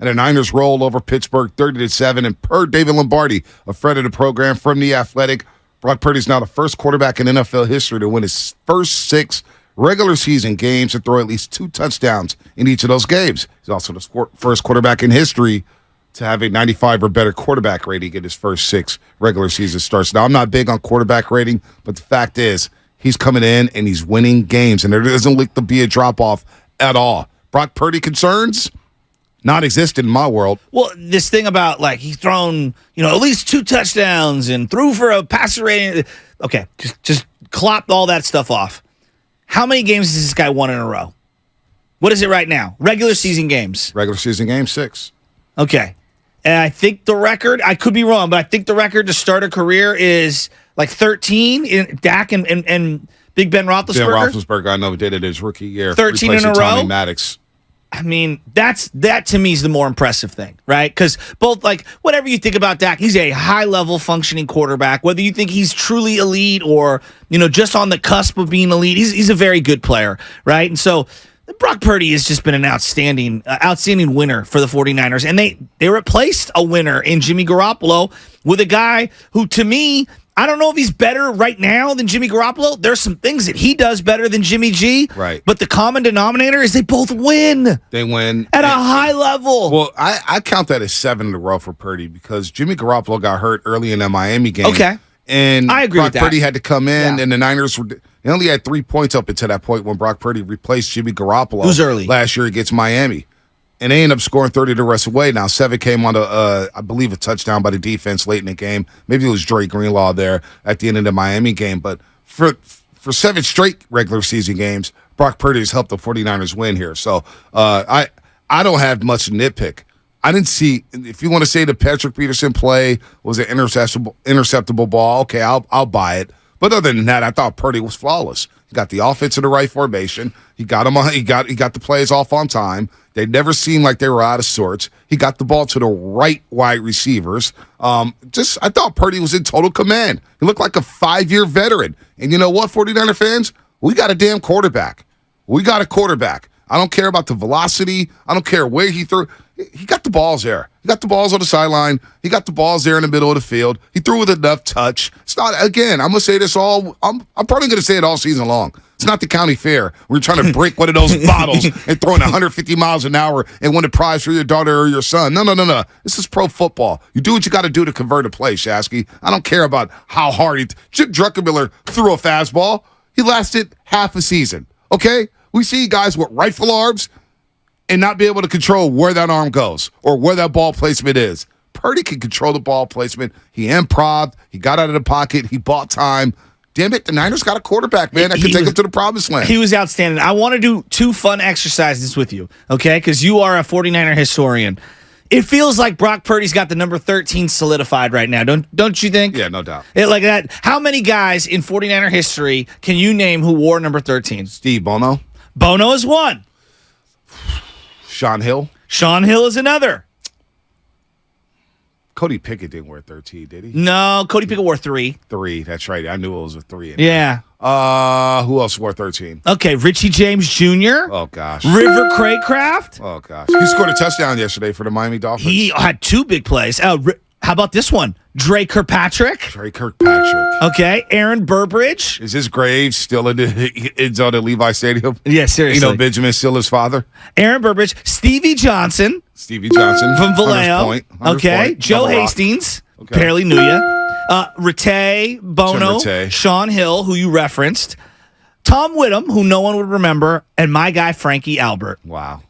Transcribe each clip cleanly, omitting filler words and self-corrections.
And the Niners roll over Pittsburgh 30-7. And per David Lombardi, a friend of the program from The Athletic, Brock Purdy is now the first quarterback in NFL history to win his first 6 regular season games and throw at least 2 touchdowns in each of those games. He's also the first quarterback in history to have a 95 or better quarterback rating in his first 6 regular season starts. Now, I'm not big on quarterback rating, but the fact is he's coming in and he's winning games, and there doesn't look to be a drop-off at all. Brock Purdy concerns? Non-existent in my world. Well, this thing about, like, he's thrown, at least 2 touchdowns and threw for a passer rating. Okay, just clop all that stuff off. How many games has this guy won in a row? What is it right now? Regular season games. Regular season game, 6. Okay. And I think the record, I could be wrong, but I think the record to start a career is like 13 in Dak and Big Ben Roethlisberger. Ben Roethlisberger, I know, did it his rookie year. 13 in a row. Tommy Maddox. I mean, that to me is the more impressive thing, right? Because both, like, whatever you think about Dak, he's a high-level functioning quarterback. Whether you think he's truly elite or, just on the cusp of being elite, he's a very good player, right? And so Brock Purdy has just been an outstanding winner for the 49ers. And they replaced a winner in Jimmy Garoppolo with a guy who, to me, I don't know if he's better right now than Jimmy Garoppolo. There's some things that he does better than Jimmy G. Right. But the common denominator is they both win. They win. At a high level. Well, I count that as 7 in a row for Purdy because Jimmy Garoppolo got hurt early in that Miami game. Okay. And I agree Brock with that. Purdy had to come in, and the Niners they only had 3 points up until that point when Brock Purdy replaced Jimmy Garoppolo. It was early. Last year against Miami. And they ended up scoring 30 the rest of the way. Now, 7 came on I believe, a touchdown by the defense late in the game. Maybe it was Dre Greenlaw there at the end of the Miami game. But for 7 straight regular season games, Brock Purdy has helped the 49ers win here. So I don't have much to nitpick. I didn't see, if you want to say the Patrick Peterson play was an interceptable ball, okay, I'll buy it. But other than that, I thought Purdy was flawless. He got the offense in the right formation. He got the plays off on time. They never seemed like they were out of sorts. He got the ball to the right wide receivers. I thought Purdy was in total command. He looked like a 5-year veteran. And you know what, 49er fans? We got a damn quarterback. We got a quarterback. I don't care about the velocity. I don't care where he threw. He got the balls there. He got the balls on the sideline. He got the balls there in the middle of the field. He threw with enough touch. It's not, again, I'm going to say this all, I'm probably going to say it all season long. It's not the county fair. We're trying to break one of those bottles and throwing 150 miles an hour and win a prize for your daughter or your son. No. This is pro football. You do what you got to do to convert a play, Shasky. I don't care about how hard Chip Druckenmiller threw a fastball. He lasted half a season, okay? We see guys with rifle arms and not be able to control where that arm goes or where that ball placement is. Purdy can control the ball placement. He improv'd. He got out of the pocket. He bought time. Damn it, the Niners got a quarterback, man, that can take him to the promised land. He was outstanding. I want to do 2 fun exercises with you, okay? Because you are a 49er historian. It feels like Brock Purdy's got the number 13 solidified right now, don't you think? Yeah, no doubt. Like that. How many guys in 49er history can you name who wore number 13? Steve Bono. Bono is one. Sean Hill. Sean Hill is another. Cody Pickett didn't wear 13, did he? No, Cody Pickett wore 3. 3, that's right. I knew it was a 3. Yeah. Who else wore 13? Okay, Richie James Jr. Oh, gosh. River Craycraft. Oh, gosh. He scored a touchdown yesterday for the Miami Dolphins. He had 2 big plays. How about this one? Dre Kirkpatrick. Okay, Aaron Burbridge. Is his grave still in the end zone at Levi Stadium? Yeah, seriously. Benjamin's still his father? Aaron Burbridge. Stevie Johnson. From Vallejo. Okay. Joe Hastings. Okay. Barely knew you. Rattay, Bono, Sean Hill, who you referenced. Tom Whittem, who no one would remember. And my guy, Frankie Albert. Wow.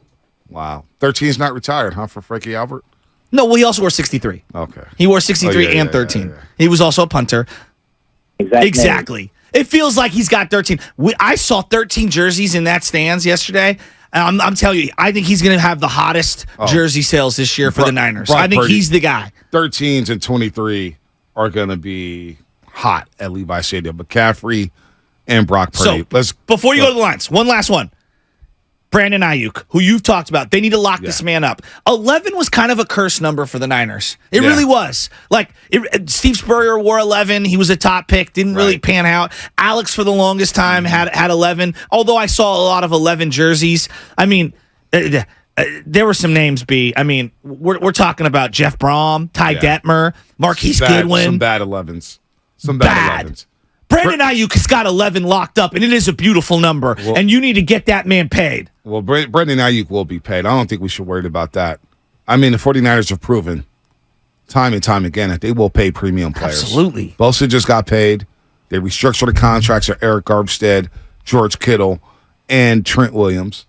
13's not retired, huh, for Frankie Albert? No, well, he also wore 63. Okay. He wore 63 and 13. Yeah. He was also a punter. Exactly. It feels like he's got 13. I saw 13 jerseys in that stands yesterday. I'm telling you, I think he's going to have the hottest jersey sales this year for the Niners. I think he's the guy. 13s and 23 are going to be hot at Levi Stadium. McCaffrey and Brock Purdy. So, before you go to the lines, one last one. Brandon Ayuk, who you've talked about. They need to lock this man up. 11 was kind of a curse number for the Niners. It really was. Like, Steve Spurrier wore 11. He was a top pick. Didn't really pan out. Alex, for the longest time, had 11. Although I saw a lot of 11 jerseys. I mean, there were some names, B. I mean, we're talking about Jeff Brom, Ty Detmer, Marquise Goodwin. Some bad 11s. Some bad 11s. Brandon Ayuk has got 11 locked up, and it is a beautiful number, and you need to get that man paid. Well, Brandon Ayuk will be paid. I don't think we should worry about that. I mean, the 49ers have proven time and time again that they will pay premium players. Absolutely. Bosa just got paid. They restructured the contracts of Eric Armstead, George Kittle, and Trent Williams.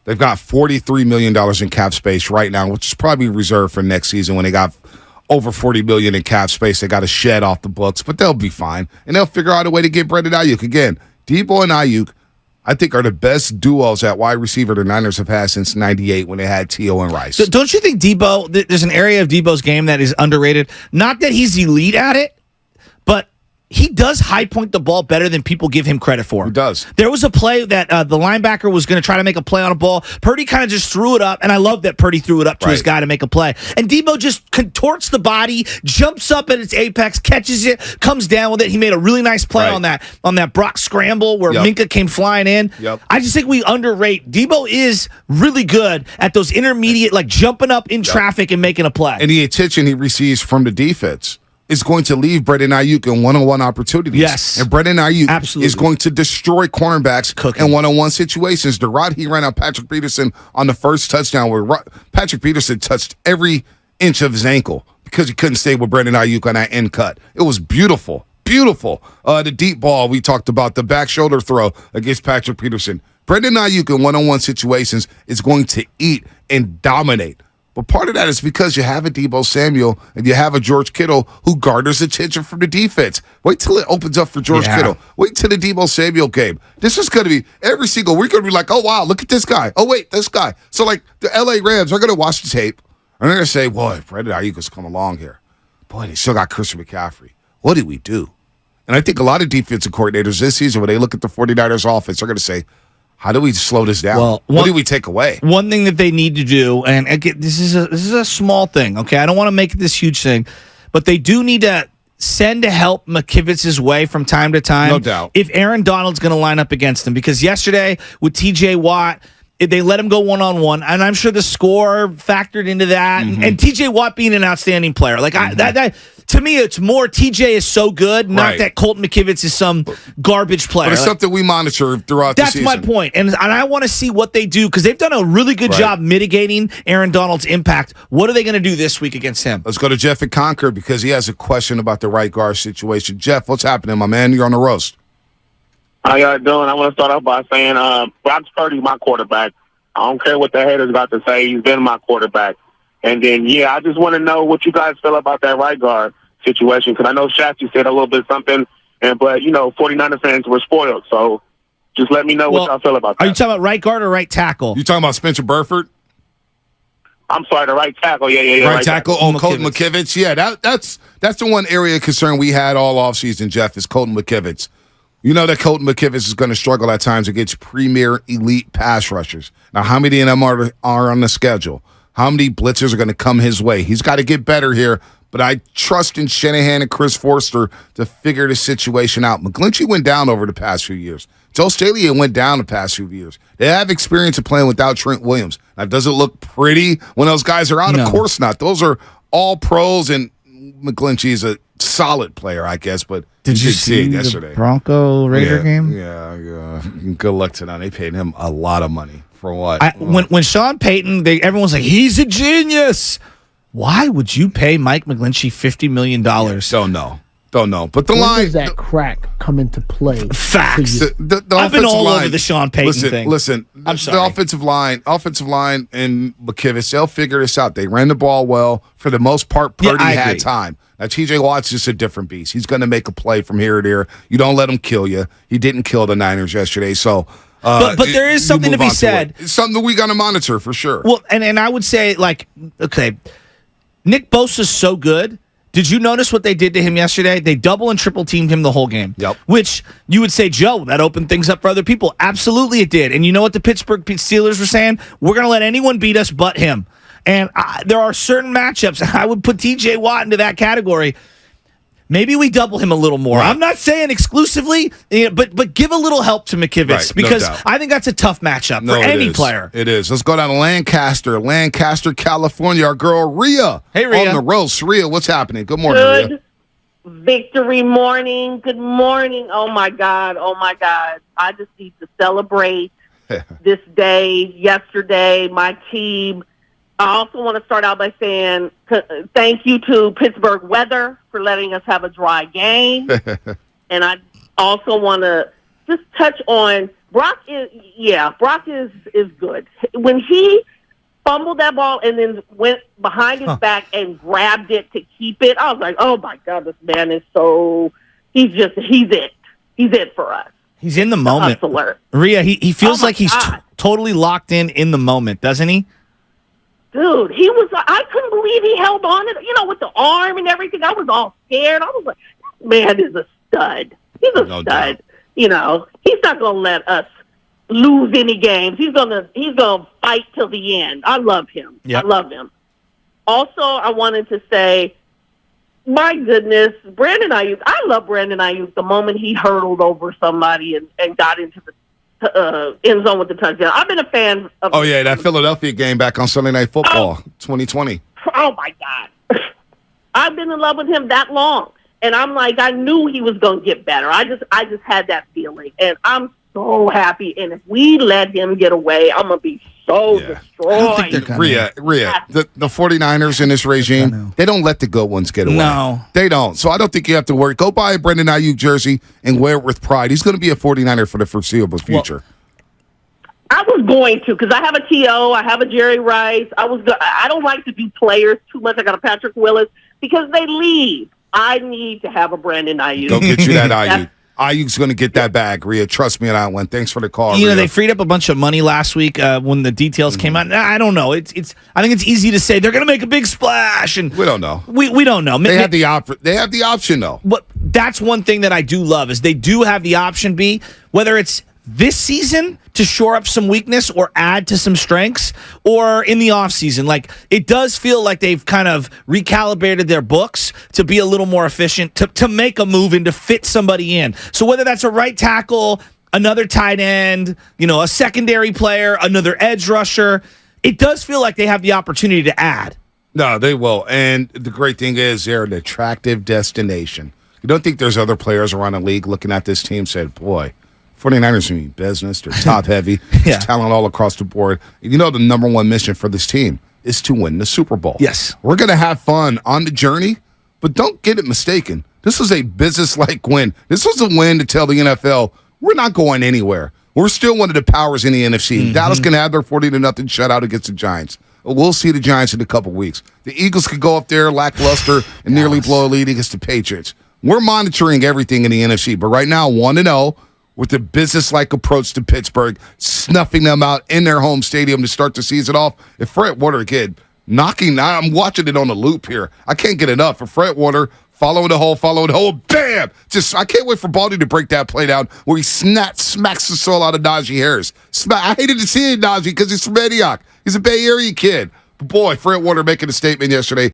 They've got $43 million in cap space right now, which is probably reserved for next season when they got over $40 million in cap space. They got to shed off the books, but they'll be fine. And they'll figure out a way to get Brandon Ayuk. Again, Deebo and Ayuk, I think, are the best duos at wide receiver the Niners have had since 98 when they had T.O. and Rice. So don't you think Deebo, there's an area of Deebo's game that is underrated? Not that he's elite at it, but he does high point the ball better than people give him credit for. He does. There was a play that the linebacker was going to try to make a play on a ball. Purdy kind of just threw it up, and I love that Purdy threw it up to his guy to make a play. And Deebo just contorts the body, jumps up at its apex, catches it, comes down with it. He made a really nice play on that Brock scramble where Minka came flying in. I just think we underrate. Deebo is really good at those intermediate, like jumping up in traffic and making a play. And the attention he receives from the defense is going to leave Brandon Ayuk in one-on-one opportunities. Yes. And Brandon Ayuk is going to destroy cornerbacks in one-on-one situations. The route he ran out Patrick Peterson on the first touchdown where Patrick Peterson touched every inch of his ankle because he couldn't stay with Brandon Ayuk on that end cut. It was beautiful. Beautiful. The deep ball we talked about, the back shoulder throw against Patrick Peterson. Brandon Ayuk in one-on-one situations is going to eat and dominate. But part of that is because you have a Deebo Samuel and you have a George Kittle who garners attention from the defense. Wait till it opens up for George Kittle. Wait till the Deebo Samuel game. This is going to be every single week. Going to be like, oh, wow, look at this guy. Oh, wait, this guy. So, like, the L.A. Rams are going to watch the tape and they're going to say, boy, Brandon Ayuk has come along here. Boy, they still got Christian McCaffrey. What did we do? And I think a lot of defensive coordinators this season, when they look at the 49ers offense, they're going to say, how do we slow this down? Well, what do we take away? One thing that they need to do, and again, this is a small thing, okay? I don't want to make it this huge thing, but they do need to send help McKivitz's way from time to time. No doubt. If Aaron Donald's going to line up against him. Because yesterday with T.J. Watt, they let him go one-on-one, and I'm sure the score factored into that. And T.J. Watt being an outstanding player. Like, that to me, it's more T.J. is so good, not that Colton McKivitz is some garbage player. But it's something we monitor throughout the season. That's my point. And I want to see what they do because they've done a really good job mitigating Aaron Donald's impact. What are they going to do this week against him? Let's go to Jeff at Concord because he has a question about the right guard situation. Jeff, what's happening, my man? You're on the roast. How y'all doing? I want to start off by saying Brock Purdy's my quarterback. I don't care what the haters got to say. He's been my quarterback. And then, I just want to know what you guys feel about that right guard situation because I know Shafty said a little bit something, but 49er fans were spoiled. So just let me know what y'all feel about that. Are you talking about right guard or right tackle? You talking about Spencer Burford? I'm sorry, the right tackle. Yeah. Right tackle. Oh, Colton McKivitz. Yeah, that's the one area of concern we had all offseason, Jeff, is Colton McKivitz. You know that Colton McKivitz is going to struggle at times against premier elite pass rushers. Now, how many of them are on the schedule? How many blitzers are going to come his way? He's got to get better here, but I trust in Shanahan and Chris Forster to figure the situation out. McGlinchey went down over the past few years. Joe Staley went down the past few years. They have experience of playing without Trent Williams. Now, does it look pretty when those guys are out? No. Of course not. Those are all pros, and McGlinchey's a solid player, I guess, but did you see it yesterday? The Bronco Raider game? Yeah. Good luck tonight. They paid him a lot of money for what? When Sean Payton, everyone's like, he's a genius. Why would you pay Mike McGlinchey $50 million? Don't know. But the line does that crack come into play? Facts. The I've been all line, over the Sean Payton thing. Listen. I'm sorry. The offensive line, and McKivitz, they'll figure this out. They ran the ball well for the most part. Purdy had time. Now T.J. Watt's just a different beast. He's going to make a play from here to there. You don't let him kill you. He didn't kill the Niners yesterday, so. But there is something to be said. It's something that we got to monitor for sure. Well, and I would say, okay, Nick Bosa's so good. Did you notice what they did to him yesterday? They double and triple teamed him the whole game. Yep. Which you would say, Joe, that opened things up for other people. Absolutely it did. And you know what the Pittsburgh Steelers were saying? We're going to let anyone beat us but him. And there are certain matchups. I would put T.J. Watt into that category. Maybe we double him a little more. Right. I'm not saying exclusively, but give a little help to McKivitz Right, no because doubt. I think that's a tough matchup for it any is. player. It is. Let's go down to Lancaster, California. Our girl Rhea. Hey, Rhea. On the roast. Rhea, what's happening? Good morning, Rhea. Good victory morning. Good morning. Oh, my God. Oh, my God. I just need to celebrate this day, yesterday, my team. I also want to start out by saying thank you to Pittsburgh weather for letting us have a dry game. And I also want to just touch on Brock is good. When he fumbled that ball and then went behind his back and grabbed it to keep it, I was like, oh, my God, this man is he's it. He's it for us. He's in the moment. Hustler. Rhea, he feels Oh, my like he's God. totally locked in the moment, doesn't he? Dude, I couldn't believe he held on to it, with the arm and everything. I was all scared. I was like, this man is a stud. He's a No stud. doubt. He's not going to let us lose any games. He's gonna fight till the end. I love him. Yep. I love him. Also, I wanted to say, my goodness, Brandon Ayuk. I love Brandon Ayuk the moment he hurdled over somebody and got into the end zone with the touchdown. I've been a fan of. Oh, yeah, that Philadelphia game back on Sunday Night Football, 2020. Oh, my God. I've been in love with him that long. And I'm like, I knew he was going to get better. I just had that feeling. And I'm so happy. And if we let him get away, I'm going to be so destroyed. Rhea, the 49ers in this regime, they don't let the good ones get away. No. They don't. So I don't think you have to worry. Go buy a Brendan Ayuk jersey and wear it with pride. He's going to be a 49er for the foreseeable future. I was going to, because I have a T.O., I have a Jerry Rice. I don't like to do players too much. I got a Patrick Willis because they leave. I need to have a Brandon Ayuk. Go get you that Ayuk. Ayuk's going to get that bag, Rhea. Trust me on that one. Thanks for the call, Rhea. They freed up a bunch of money last week when the details came out. I don't know. I think it's easy to say they're going to make a big splash, and We don't know. We don't know. They have the option, though. But that's one thing that I do love is they do have the option B, whether it's this season to shore up some weakness or add to some strengths, or in the offseason. Like, it does feel like they've kind of recalibrated their books to be a little more efficient, to make a move and to fit somebody in. So whether that's a right tackle, another tight end, a secondary player, another edge rusher, it does feel like they have the opportunity to add. No, they will. And the great thing is they're an attractive destination. You don't think there's other players around the league looking at this team said, boy, 49ers mean business. They're top heavy. Yeah. There's talent all across the board. The number one mission for this team is to win the Super Bowl. Yes. We're going to have fun on the journey, but don't get it mistaken. This was a business-like win. This was a win to tell the NFL, we're not going anywhere. We're still one of the powers in the NFC. Mm-hmm. Dallas can have their 40-0 shutout against the Giants. We'll see the Giants in a couple weeks. The Eagles could go up there lackluster and nearly blow a lead against the Patriots. We're monitoring everything in the NFC, but right now, 1-0 with the business-like approach to Pittsburgh, snuffing them out in their home stadium to start the season off. If Fred Warner, kid, I'm watching it on the loop here. I can't get enough. For Fred Warner, following the hole, bam! I can't wait for Baldy to break that play down where he smacks the soul out of Najee Harris. I hated to see it, Najee, because he's from Antioch. He's a Bay Area kid. But boy, Fred Warner making a statement yesterday.